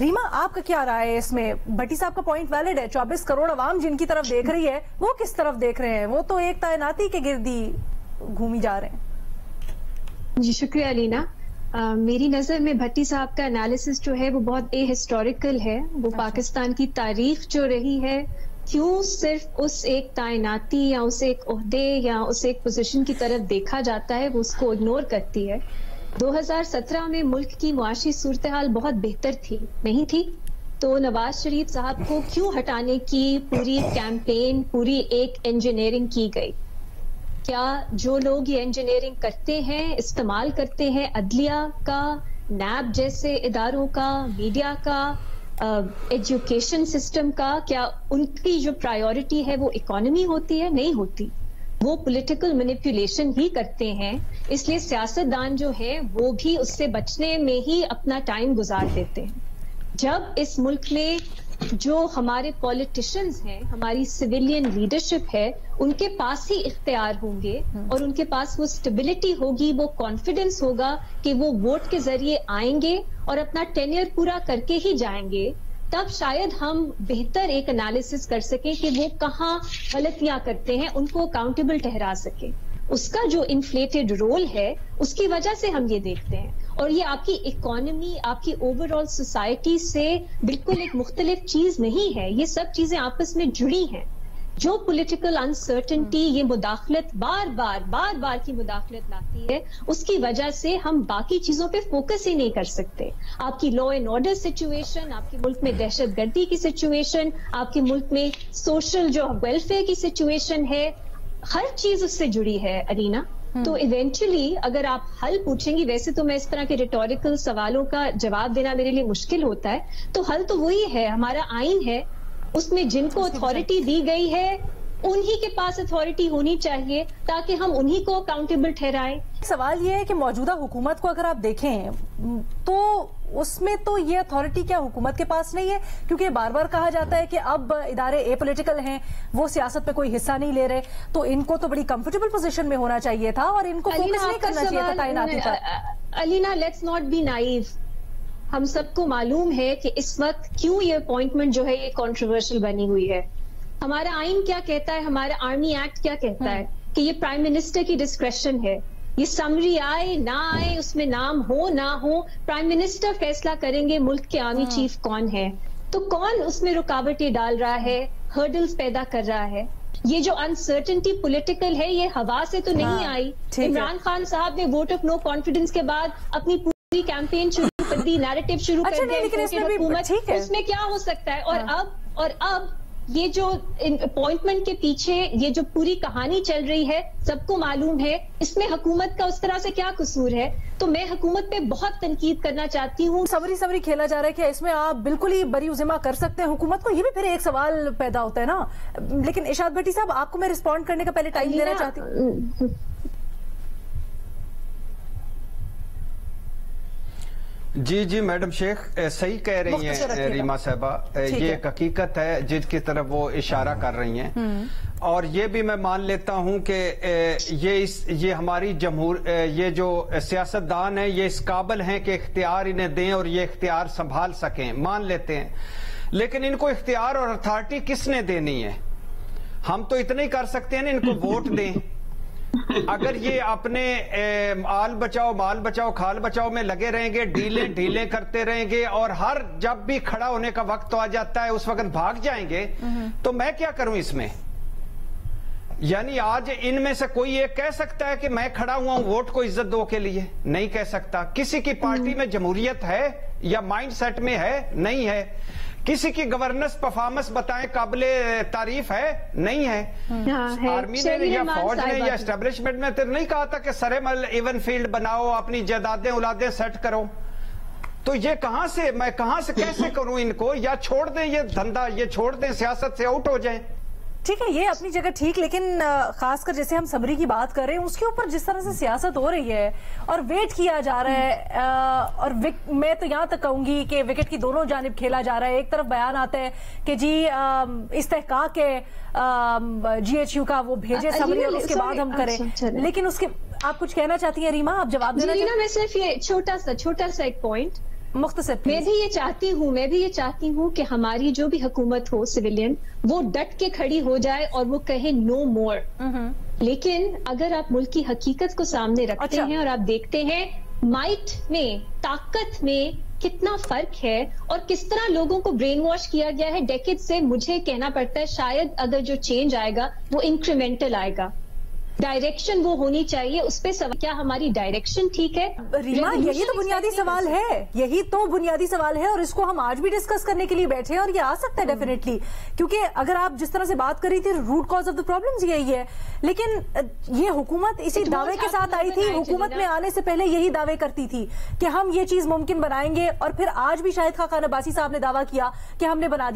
ریما آپ کا کیا رائے ہے اس میں؟ بھٹی صاحب کا پوائنٹ ویلڈ ہے، 24 کروڑ عوام جن کی طرف دیکھ رہی ہے وہ کس طرف دیکھ رہے ہیں؟ وہ تو ایک تعیناتی کے گردی گھومی جا رہے ہیں۔ جی شکریہ علینا۔ میری نظر میں بھٹی صاحب کا انالیسس جو ہے وہ بہت اے ہسٹوریکل ہے۔ وہ پاکستان کی تاریخ جو رہی ہے کیوں صرف اس ایک تعیناتی یا اس ایک عہدے یا اس ایک پوزیشن کی طرف دیکھا جاتا ہے، وہ اس کو اگنور کرتی ہے۔ 2017 میں ملک کی معاشی صورتحال بہت بہتر تھی، نہیں تھی؟ تو نواز شریف صاحب کو کیوں ہٹانے کی پوری کیمپین، پوری ایک انجینئرنگ کی گئی؟ کیا جو لوگ یہ انجینئرنگ کرتے ہیں، استعمال کرتے ہیں عدلیہ کا، نیب جیسے اداروں کا، میڈیا کا، ایجوکیشن سسٹم کا، کیا ان کی جو پرائیورٹی ہے وہ اکانومی ہوتی ہے؟ نہیں ہوتی، وہ پولیٹیکل مینیپولیشن ہی کرتے ہیں۔ اس لیے سیاستدان جو ہیں وہ بھی اس سے بچنے میں ہی اپنا ٹائم گزار دیتے ہیں۔ جب اس ملک میں جو ہمارے پولیٹیشنز ہیں، ہماری سویلین لیڈرشپ ہے، ان کے پاس ہی اختیار ہوں گے اور ان کے پاس وہ سٹیبلٹی ہوگی، وہ کانفیڈنس ہوگا کہ وہ ووٹ کے ذریعے آئیں گے اور اپنا ٹینیئر پورا کر کے ہی جائیں گے، تب شاید ہم بہتر ایک انالیسس کر سکیں کہ وہ کہاں غلطیاں کرتے ہیں، ان کو اکاؤنٹیبل ٹھہرا سکیں۔ اس کا جو انفلیٹڈ رول ہے اس کی وجہ سے ہم یہ دیکھتے ہیں، اور یہ آپ کی اکانومی، آپ کی اوور آل سوسائٹی سے بالکل ایک مختلف چیز نہیں ہے، یہ سب چیزیں آپس میں جڑی ہیں۔ جو پولیٹیکل انسرٹنٹی، یہ مداخلت بار بار کی مداخلت لاتی ہے، اس کی وجہ سے ہم باقی چیزوں پہ فوکس ہی نہیں کر سکتے۔ آپ کی لا اینڈ آرڈر سچویشن، آپ کے ملک میں دہشت گردی کی سچویشن، آپ کے ملک میں سوشل جو ویلفیئر کی سچویشن ہے، ہر چیز اس سے جڑی ہے ارینا۔ تو ایونچولی اگر آپ حل پوچھیں گی، ویسے تو میں اس طرح کے ریٹوریکل سوالوں کا جواب دینا میرے لیے مشکل ہوتا ہے، تو حل تو وہی ہے، ہمارا آئین ہے، اس میں جن کو اتھارٹی دی گئی ہے انہی کے پاس اتھارٹی ہونی چاہیے تاکہ ہم انہی کو اکاؤنٹیبل ٹھہرائیں۔ سوال یہ ہے کہ موجودہ حکومت کو اگر آپ دیکھیں تو اس میں تو یہ اتھارٹی کیا حکومت کے پاس نہیں ہے؟ کیونکہ بار بار کہا جاتا ہے کہ اب ادارے اے پولیٹیکل ہیں، وہ سیاست پہ کوئی حصہ نہیں لے رہے، تو ان کو تو بڑی کمفرٹیبل پوزیشن میں ہونا چاہیے تھا اور ان کو فوکس نہیں کرنا چاہیے تھا تعیناتی پر۔ علینا لیٹس ناٹ بی نائیو، ہم سب کو معلوم ہے کہ اس وقت کیوں یہ اپوائنٹمنٹ جو ہے یہ کنٹروورشل بنی ہوئی ہے۔ ہمارا آئین کیا کہتا ہے، ہمارا آرمی ایکٹ کیا کہتا ہے کہ یہ پرائم منسٹر کی ڈسکریشن ہے، یہ سمری آئے نہ آئے، اس میں نام ہو نہ ہو، پرائم منسٹر فیصلہ کریں گے ملک کے آرمی چیف کون ہے۔ تو کون اس میں رکاوٹیں ڈال رہا ہے، ہرڈلز پیدا کر رہا ہے؟ یہ جو انسرٹنٹی پولیٹیکل ہے یہ ہوا سے تو نہیں آئی۔ عمران خان صاحب نے ووٹ آف نو کانفیڈنس کے بعد اپنی پوری کیمپین شروع کر دی، نیریٹو شروع کر دیا حکومت، اس میں کیا ہو سکتا ہے؟ اور اب یہ جو اپوائنٹمنٹ کے پیچھے یہ جو پوری کہانی چل رہی ہے سب کو معلوم ہے، اس میں حکومت کا اس طرح سے کیا قصور ہے؟ تو میں حکومت پہ بہت تنقید کرنا چاہتی ہوں۔ سمری کھیلا جا رہا ہے کہ اس میں آپ بالکل ہی بری ذمہ کر سکتے ہیں حکومت کو، یہ بھی پھر ایک سوال پیدا ہوتا ہے نا۔ لیکن ارشاد بھٹی صاحب آپ کو میں رسپونڈ کرنے کا پہلے ٹائم دینا چاہتی ہوں۔ جی میڈم شیخ صحیح کہہ رہی ہیں ریما صاحبہ، یہ ایک حقیقت ہے جس کی طرف وہ اشارہ کر رہی ہیں، اور یہ بھی میں مان لیتا ہوں کہ یہ ہماری یہ جو سیاستدان ہیں یہ اس قابل ہیں کہ اختیار انہیں دیں اور یہ اختیار سنبھال سکیں، مان لیتے ہیں، لیکن ان کو اختیار اور اتھارٹی کس نے دینی ہے؟ ہم تو اتنا ہی کر سکتے ہیں نا، ان کو ووٹ دیں۔ اگر یہ اپنے آل بچاؤ مال بچاؤ کھال بچاؤ میں لگے رہیں گے، ڈھیلیں کرتے رہیں گے، اور ہر جب بھی کھڑا ہونے کا وقت آ جاتا ہے اس وقت بھاگ جائیں گے، تو میں کیا کروں اس میں؟ یعنی آج ان میں سے کوئی ایک کہہ سکتا ہے کہ میں کھڑا ہوا ہوں ووٹ کو عزت دو کے لیے؟ نہیں کہہ سکتا۔ کسی کی پارٹی میں جمہوریت ہے یا مائنڈ سیٹ میں ہے؟ نہیں ہے۔ کسی کی گورننس پرفارمنس بتائیں قابل تعریف ہے؟ نہیں ہے۔ آرمی نے یا فوج نے یا اسٹیبلشمنٹ نے تو نہیں کہا تھا کہ سرمل ایون فیلڈ بناؤ، اپنی جائیدادیں اولادیں سیٹ کرو۔ تو یہ میں کہاں سے کیسے کروں ان کو؟ یا چھوڑ دیں یہ دھندا، یہ چھوڑ دیں، سیاست سے آؤٹ ہو جائیں۔ ٹھیک ہے، یہ اپنی جگہ ٹھیک، لیکن خاص کر جیسے ہم سمری کی بات کر رہے ہیں اس کے اوپر جس طرح سے سیاست ہو رہی ہے اور ویٹ کیا جا رہا ہے، اور میں تو یہاں تک کہوں گی کہ وکٹ کی دونوں جانب کھیلا جا رہا ہے۔ ایک طرف بیان آتا ہے کہ جی استحقاق جی ایچ یو کا وہ بھیجے سمری اور اس کے بعد ہم کریں، لیکن اس کے آپ کچھ کہنا چاہتی ہیں ریما؟ آپ جواب دینا چاہتی ہیں؟ میں صرف یہ چھوٹا سا ایک پوائنٹ مختصر میں بھی یہ چاہتی ہوں کہ ہماری جو بھی حکومت ہو سویلین وہ ڈٹ کے کھڑی ہو جائے اور وہ کہے نو مور. لیکن اگر آپ ملک کی حقیقت کو سامنے رکھتے ہیں اور آپ دیکھتے ہیں مائٹ میں، طاقت میں کتنا فرق ہے اور کس طرح لوگوں کو برین واش کیا گیا ہے ڈیکیڈ سے، مجھے کہنا پڑتا ہے شاید اگر جو چینج آئے گا وہ انکریمنٹل آئے گا. ڈائریکشن وہ ہونی چاہیے، اس پہ کیا ہماری ڈائریکشن ٹھیک ہے؟ ریما یہی تو بنیادی سوال ہے، اور اس کو ہم آج بھی ڈسکس کرنے کے لیے بیٹھے ہیں اور یہ آ سکتا ہے ڈیفینیٹلی، کیونکہ اگر آپ جس طرح سے بات کر رہی تھی root cause of the problems یہی ہے. لیکن یہ حکومت اسی دعوے کے ساتھ آئی تھی، حکومت میں آنے سے پہلے یہی دعوے کرتی تھی کہ ہم یہ چیز ممکن بنائیں گے، اور پھر آج بھی شاہد خاقان عباسی صاحب نے دعویٰ کیا کہ ہم نے بنا